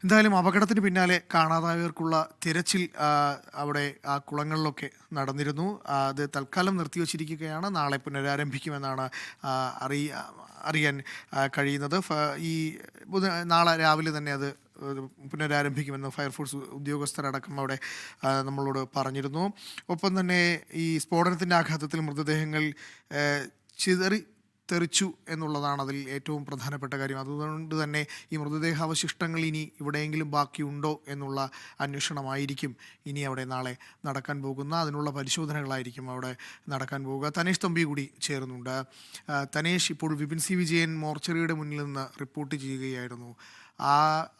എന്തായാലും അപകടത്തിന് പിന്നാലെ കാണാതായവർക്കുള്ള തിരച്ചിൽ അവിടെ ആ കുളങ്ങളിലൊക്കെ നടന്നിരുന്നു. അത് തൽക്കാലം നിർത്തിവച്ചിരിക്കുകയാണ്. നാളെ പുനരാരംഭിക്കുമെന്നാണ് ആ, അറിയ അറിയാൻ കഴിയുന്നത്. ഈ നാളെ രാവിലെ തന്നെ അത് പുനരാരംഭിക്കുമെന്ന് ഫയർഫോഴ്സ് ഉദ്യോഗസ്ഥരടക്കം അവിടെ നമ്മളോട് പറഞ്ഞിരുന്നു. ഒപ്പം തന്നെ ഈ സ്ഫോടനത്തിൻ്റെ ആഘാതത്തിൽ മൃതദേഹങ്ങൾ ചിതറി തെറിച്ചു എന്നുള്ളതാണ് അതിൽ ഏറ്റവും പ്രധാനപ്പെട്ട കാര്യം. അതുകൊണ്ട് തന്നെ ഈ മൃതദേഹാവശിഷ്ടങ്ങൾ ഇനി എവിടെയെങ്കിലും ബാക്കിയുണ്ടോ എന്നുള്ള അന്വേഷണമായിരിക്കും ഇനി അവിടെ നാളെ നടക്കാൻ പോകുന്ന, അതിനുള്ള പരിശോധനകളായിരിക്കും അവിടെ നടക്കാൻ പോവുക. തനേഷ് തമ്പി കൂടി ചേർന്നുണ്ട്. തനേഷ്, ഇപ്പോൾ വിപിൻ സി വിജയൻ മോർച്ചറിയുടെ മുന്നിൽ നിന്ന് റിപ്പോർട്ട് ചെയ്യുകയായിരുന്നു.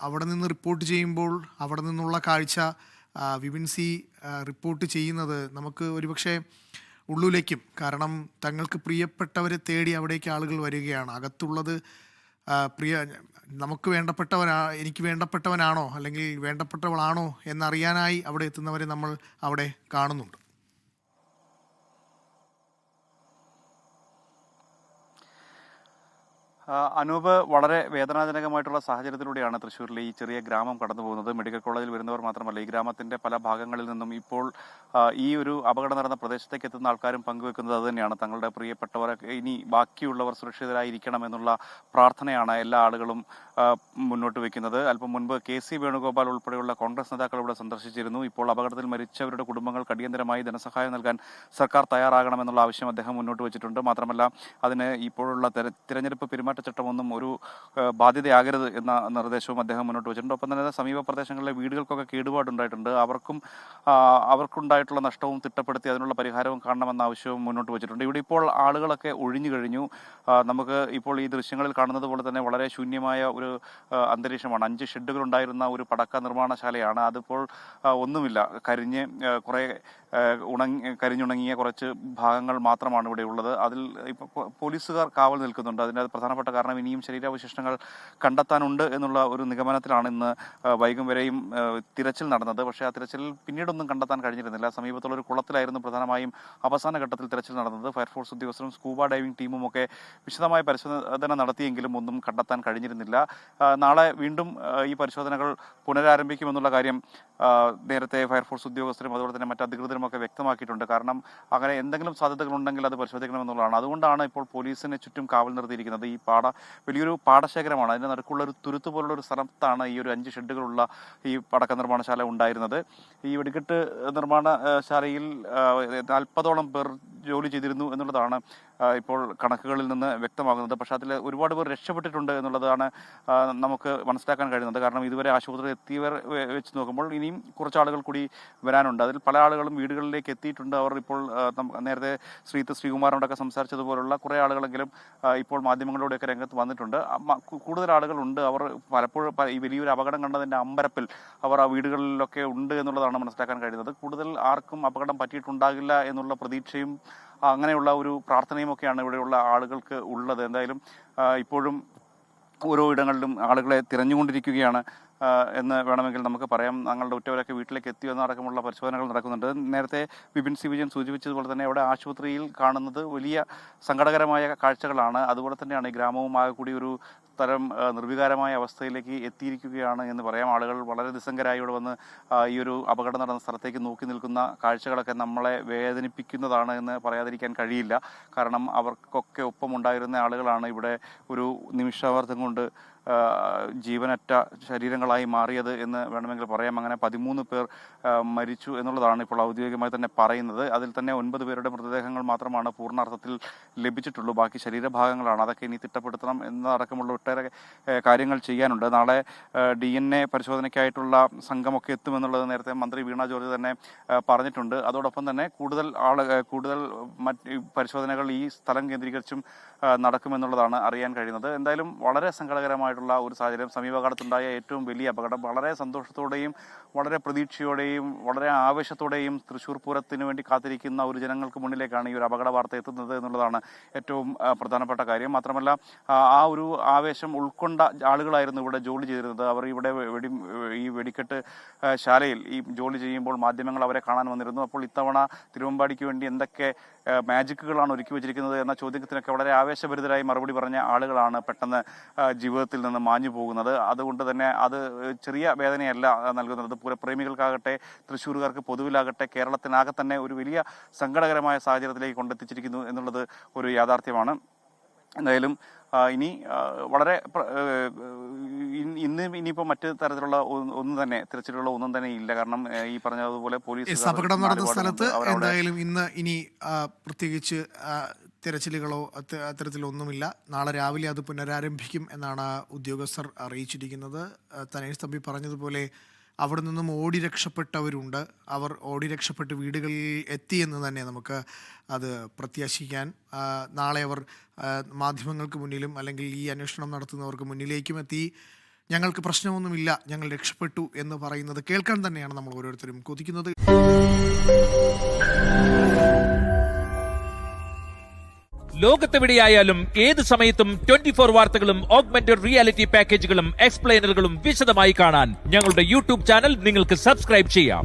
അവിടെ നിന്ന് റിപ്പോർട്ട് ചെയ്യുമ്പോൾ അവിടെ നിന്നുള്ള കാഴ്ച, വിപിൻ സി റിപ്പോർട്ട് ചെയ്യുന്നത് നമുക്ക് ഒരുപക്ഷെ ഉള്ളിലേക്കും, കാരണം തങ്ങൾക്ക് പ്രിയപ്പെട്ടവരെ തേടി അവിടേക്ക് ആളുകൾ വരികയാണ്. അകത്തുള്ളത് പ്രിയ നമുക്ക് എനിക്ക് വേണ്ടപ്പെട്ടവനാണോ അല്ലെങ്കിൽ വേണ്ടപ്പെട്ടവളാണോ എന്നറിയാനായി അവിടെ എത്തുന്നവരെ നമ്മൾ അവിടെ കാണുന്നുണ്ട്. അനൂപ്, വളരെ വേദനാജനകമായിട്ടുള്ള സാഹചര്യത്തിലൂടെയാണ് തൃശ്ശൂരിലെ ഈ ചെറിയ ഗ്രാമം കടന്നു പോകുന്നത്. മെഡിക്കൽ കോളേജിൽ വരുന്നവർ മാത്രമല്ല, ഈ ഗ്രാമത്തിന്റെ പല ഭാഗങ്ങളിൽ നിന്നും ഇപ്പോൾ ഈ ഒരു അപകടം നടന്ന പ്രദേശത്തേക്ക് എത്തുന്ന ആൾക്കാരും പങ്കുവെക്കുന്നത് അത് തന്നെയാണ്. തങ്ങളുടെ പ്രിയപ്പെട്ടവരെ ഇനി ബാക്കിയുള്ളവർ സുരക്ഷിതരായിരിക്കണം എന്നുള്ള പ്രാർത്ഥനയാണ് എല്ലാ ആളുകളും മുന്നോട്ട് വയ്ക്കുന്നത്. അല്പം മുൻപ് KC വേണുഗോപാൽ ഉൾപ്പെടെയുള്ള കോൺഗ്രസ് നേതാക്കൾ ഇവിടെ സന്ദർശിച്ചിരുന്നു. ഇപ്പോൾ അപകടത്തിൽ മരിച്ചവരുടെ കുടുംബങ്ങൾക്ക് അടിയന്തരമായി ധനസഹായം നൽകാൻ സർക്കാർ തയ്യാറാകണമെന്നുള്ള ആവശ്യം അദ്ദേഹം മുന്നോട്ട് വെച്ചിട്ടുണ്ട്. മാത്രമല്ല, അതിന് ഇപ്പോഴുള്ള തിരഞ്ഞെടുപ്പ് പെരുമാറ്റച്ചട്ടമൊന്നും ഒരു ബാധ്യതയാകരുത് എന്ന നിർദ്ദേശവും അദ്ദേഹം മുന്നോട്ട് വെച്ചിട്ടുണ്ട്. ഒപ്പം തന്നെ സമീപ പ്രദേശങ്ങളിലെ വീടുകൾക്കൊക്കെ കേടുപാടുണ്ടായിട്ടുണ്ട്. അവർക്കുണ്ടായിട്ടുള്ള നഷ്ടവും തിട്ടപ്പെടുത്തി അതിനുള്ള പരിഹാരവും കാണണമെന്ന ആവശ്യവും മുന്നോട്ട് വെച്ചിട്ടുണ്ട്. ഇവിടെ ഇപ്പോൾ ആളുകളൊക്കെ ഒഴിഞ്ഞു കഴിഞ്ഞു. നമുക്ക് ഇപ്പോൾ ഈ ദൃശ്യങ്ങളിൽ കാണുന്നത് പോലെ തന്നെ വളരെ ശൂന്യമായ ഒരു അന്തരീക്ഷമാണ്. 5 ഷെഡുകൾ ഉണ്ടായിരുന്ന ഒരു പടക്ക നിർമ്മാണശാലയാണ്. അതിപ്പോൾ ഒന്നുമില്ല. കരിഞ്ഞുണങ്ങിയ കുറച്ച് ഭാഗങ്ങൾ മാത്രമാണ് ഇവിടെ ഉള്ളത്. അതിൽ ഇപ്പോൾ പോലീസുകാർ കാവൽ നിൽക്കുന്നുണ്ട്. അതിൻ്റെ പ്രധാനപ്പെട്ട കാരണം ഇനിയും ശരീരാവശിഷ്ടങ്ങൾ കണ്ടെത്താനുണ്ട് എന്നുള്ള ഒരു നിഗമനത്തിലാണ് ഇന്ന് വൈകും വരെയും തിരച്ചിൽ നടന്നത്. പക്ഷേ ആ തിരച്ചിൽ പിന്നീടൊന്നും കണ്ടെത്താൻ കഴിഞ്ഞിരുന്നില്ല. സമീപത്തുള്ള ഒരു കുളത്തിലായിരുന്നു പ്രധാനമായും അവസാന ഘട്ടത്തിൽ തിരച്ചിൽ നടന്നത്. ഫയർഫോഴ്സ് ഉദ്യോഗസ്ഥരും സ്കൂബ ഡൈവിംഗ് ടീമും ഒക്കെ വിശദമായ പരിശോധന നടത്തിയെങ്കിലും ഒന്നും കണ്ടെത്താൻ കഴിഞ്ഞിരുന്നില്ല. നാളെ വീണ്ടും ഈ പരിശോധനകൾ പുനരാരംഭിക്കുമെന്നുള്ള കാര്യം നേരത്തെ ഫയർഫോഴ്സ് ഉദ്യോഗസ്ഥരും അതുപോലെ തന്നെ മറ്റ് അധികൃതരും ഒക്കെ വ്യക്തമാക്കിയിട്ടുണ്ട്. കാരണം അങ്ങനെ എന്തെങ്കിലും സാധ്യതകളുണ്ടെങ്കിൽ അത് പരിശോധിക്കണമെന്നുള്ളതാണ്. അതുകൊണ്ടാണ് ഇപ്പോൾ പോലീസിനെ ചുറ്റും കാവൽ നിർത്തിയിരിക്കുന്നത്. ഈ വലിയൊരു പാടശേഖരമാണ്. അതിൻ്റെ നടുക്കുള്ള ഒരു തുരുത്ത് പോലുള്ള ഒരു സ്ഥലത്താണ് ഈ ഒരു 5 ഷെഡുകളുള്ള ഈ പടക്ക നിർമ്മാണശാല ഉണ്ടായിരുന്നത്. ഈ വെടിക്കെട്ട് നിർമ്മാണശാലയിൽ 40ഓളം പേർ ജോലി ചെയ്തിരുന്നു എന്നുള്ളതാണ് ഇപ്പോൾ കണക്കുകളിൽ നിന്ന് വ്യക്തമാകുന്നത്. പക്ഷേ അതിൽ ഒരുപാട് പേർ രക്ഷപ്പെട്ടിട്ടുണ്ട് എന്നുള്ളതാണ് നമുക്ക് മനസ്സിലാക്കാൻ കഴിയുന്നത്. കാരണം ഇതുവരെ ആശുപത്രിയിൽ എത്തിയവർ വെച്ച് നോക്കുമ്പോൾ ഇനിയും കുറച്ച് ആളുകൾ കൂടി വരാനുണ്ട്. അതിൽ പല ആളുകളും വീടുകളിലേക്ക് എത്തിയിട്ടുണ്ട്. അവർ ഇപ്പോൾ നേരത്തെ ശ്രീകുമാറിനോടൊക്കെ സംസാരിച്ചതുപോലുള്ള കുറേ ആളുകളെങ്കിലും ഇപ്പോൾ മാധ്യമങ്ങളിലൂടെയൊക്കെ രംഗത്ത് വന്നിട്ടുണ്ട്. കൂടുതൽ ആളുകളുണ്ട്. അവർ പലപ്പോഴും ഈ വലിയൊരു അപകടം കണ്ടതിൻ്റെ അമ്പരപ്പിൽ അവർ ആ വീടുകളിലൊക്കെ ഉണ്ട് എന്നുള്ളതാണ് മനസ്സിലാക്കാൻ കഴിയുന്നത്. കൂടുതൽ ആർക്കും അപകടം പറ്റിയിട്ടുണ്ടാകില്ല എന്നുള്ള പ്രതീക്ഷയും അങ്ങനെയുള്ള ഒരു പ്രാർത്ഥനയും ഒക്കെയാണ് ഇവിടെയുള്ള ആളുകൾക്ക് ഉള്ളത്. എന്തായാലും ഇപ്പോഴും ഓരോ ഇടങ്ങളിലും ആളുകളെ തിരഞ്ഞുകൊണ്ടിരിക്കുകയാണ് എന്ന് വേണമെങ്കിൽ നമുക്ക് പറയാം. ഞങ്ങളുടെ ഉറ്റവരൊക്കെ വീട്ടിലേക്ക് എത്തിയെന്നടക്കമുള്ള പരിശോധനകൾ നടക്കുന്നുണ്ട്. നേരത്തെ വിപിൻ സി വിജയൻ സൂചിപ്പിച്ചതുപോലെ തന്നെ അവിടെ ആശുപത്രിയിൽ കാണുന്നത് വലിയ സങ്കടകരമായ കാഴ്ചകളാണ്. അതുപോലെ തന്നെയാണ് ഈ ഗ്രാമവും ആകെ കൂടി ഒരു തരം നിർവികാരമായ അവസ്ഥയിലേക്ക് എത്തിയിരിക്കുകയാണ് എന്ന് പറയാം. ആളുകൾ വളരെ നിസ്സംഗരായി ഇവിടെ വന്ന് ഈ ഒരു അപകടം നടന്ന സ്ഥലത്തേക്ക് നോക്കി നിൽക്കുന്ന കാഴ്ചകളൊക്കെ നമ്മളെ വേദനിപ്പിക്കുന്നതാണ് എന്ന് പറയാതിരിക്കാൻ കഴിയില്ല. കാരണം അവർക്കൊക്കെ ഒപ്പമുണ്ടായിരുന്ന ആളുകളാണ് ഇവിടെ ഒരു നിമിഷാർത്ഥം കൊണ്ട് ജീവനറ്റ ശരീരങ്ങളായി മാറിയത് എന്ന് വേണമെങ്കിൽ പറയാം. അങ്ങനെ 13 പേർ മരിച്ചു എന്നുള്ളതാണ് ഇപ്പോൾ ഔദ്യോഗികമായി തന്നെ പറയുന്നത്. അതിൽ തന്നെ 9 പേരുടെ മൃതദേഹങ്ങൾ മാത്രമാണ് പൂർണ്ണാർത്ഥത്തിൽ ലഭിച്ചിട്ടുള്ളൂ. ബാക്കി ശരീരഭാഗങ്ങളാണ്. അതൊക്കെ ഇനി തിട്ടപ്പെടുത്തണം എന്നതടക്കമുള്ള ഒട്ടേറെ കാര്യങ്ങൾ ചെയ്യാനുണ്ട്. നാളെ DNA പരിശോധനയ്ക്കായിട്ടുള്ള സംഘമൊക്കെ എത്തുമെന്നുള്ളത് നേരത്തെ മന്ത്രി വീണ ജോർജ് തന്നെ പറഞ്ഞിട്ടുണ്ട്. അതോടൊപ്പം തന്നെ കൂടുതൽ മറ്റ് പരിശോധനകൾ ഈ സ്ഥലം കേന്ദ്രീകരിച്ചും നടക്കുമെന്നുള്ളതാണ് അറിയാൻ കഴിയുന്നത്. എന്തായാലും വളരെ സങ്കടകരമായിട്ടുള്ള ഒരു സാഹചര്യം. സമീപകാലത്തുണ്ടായ ഏറ്റവും വലിയ അപകടം. വളരെ സന്തോഷത്തോടെയും വളരെ പ്രതീക്ഷയോടെയും വളരെ ആവേശത്തോടെയും തൃശ്ശൂർ പൂരത്തിന് വേണ്ടി കാത്തിരിക്കുന്ന ഒരു ജനങ്ങൾക്ക് മുന്നിലേക്കാണ് ഈ ഒരു അപകട വാർത്ത എത്തുന്നത് എന്നുള്ളതാണ് ഏറ്റവും പ്രധാനപ്പെട്ട കാര്യം. മാത്രമല്ല, ആ ഒരു ആവേശം ഉൾക്കൊണ്ട ആളുകളായിരുന്നു ഇവിടെ ജോലി ചെയ്തിരുന്നത്. അവർ ഇവിടെ ഈ വെടിക്കെട്ട് ശാലയിൽ ഈ ജോലി ചെയ്യുമ്പോൾ മാധ്യമങ്ങൾ അവരെ കാണാൻ വന്നിരുന്നു. അപ്പോൾ ഇത്തവണ തിരുവമ്പാടിക്ക് വേണ്ടി എന്തൊക്കെ മാജിക്കുകളാണ് ഒരുക്കി വെച്ചിരിക്കുന്നത് എന്ന ചോദ്യത്തിനൊക്കെ വളരെ ആവേശഭരിതരായി മറുപടി പറഞ്ഞ ആളുകളാണ് പെട്ടെന്ന് ജീവിതത്തിൽ നിന്ന് മാഞ്ഞു പോകുന്നത്. അതുകൊണ്ട് തന്നെ അത് ചെറിയ വേദനയല്ല നൽകുന്നത്. പൂരപ്രേമികൾക്കാകട്ടെ, തൃശ്ശൂരുകാർക്ക് പൊതുവിലാകട്ടെ, കേരളത്തിനാകെ തന്നെ ഒരു വലിയ സങ്കടകരമായ സാഹചര്യത്തിലേക്ക് കൊണ്ടെത്തിച്ചിരിക്കുന്നു എന്നുള്ളത് ഒരു യാഥാർത്ഥ്യമാണ്. എന്തായാലും ഇനി വളരെ ഇനിയിപ്പോൾ മറ്റ് തരത്തിലുള്ള ഒന്നും തന്നെ തിരച്ചിലുള്ള ഒന്നും തന്നെ ഇല്ല. കാരണം ഈ പറഞ്ഞതുപോലെ പോലീസ് അപകടം നടന്ന സ്ഥലത്ത് എന്തായാലും ഇനി പ്രത്യേകിച്ച് തിരച്ചിലുകളോ അത്തരത്തിലൊന്നുമില്ല. നാളെ രാവിലെ അത് പുനരാരംഭിക്കും എന്നാണ് ഉദ്യോഗസ്ഥർ അറിയിച്ചിരിക്കുന്നത്. തനേഷ് തമ്പി പറഞ്ഞതുപോലെ അവിടെ നിന്നും ഓടി രക്ഷപ്പെട്ടവരുണ്ട്. അവർ ഓടി രക്ഷപ്പെട്ട് വീടുകളിൽ എത്തിയെന്ന് തന്നെ നമുക്ക് അത് പ്രത്യാശിക്കാൻ. നാളെ അവർ മാധ്യമങ്ങൾക്ക് മുന്നിലും അല്ലെങ്കിൽ ഈ അന്വേഷണം നടത്തുന്നവർക്ക് മുന്നിലേക്കും എത്തി ഞങ്ങൾക്ക് പ്രശ്നമൊന്നുമില്ല, ഞങ്ങൾ രക്ഷപ്പെട്ടു എന്ന് പറയുന്നത് കേൾക്കാൻ തന്നെയാണ് നമ്മൾ ഓരോരുത്തരും കൊതിക്കുന്നത്. ലോകത്തെവിടെയായാലും ഏത് സമയത്തും 24 വാർത്തകളും ഓഗ്മെന്റഡ് റിയാലിറ്റി പാക്കേജുകളും എക്സ്പ്ലെയിനറുകളും വിശദമായി കാണാൻ ഞങ്ങളുടെ യൂട്യൂബ് ചാനൽ നിങ്ങൾക്ക് സബ്സ്ക്രൈബ് ചെയ്യാം.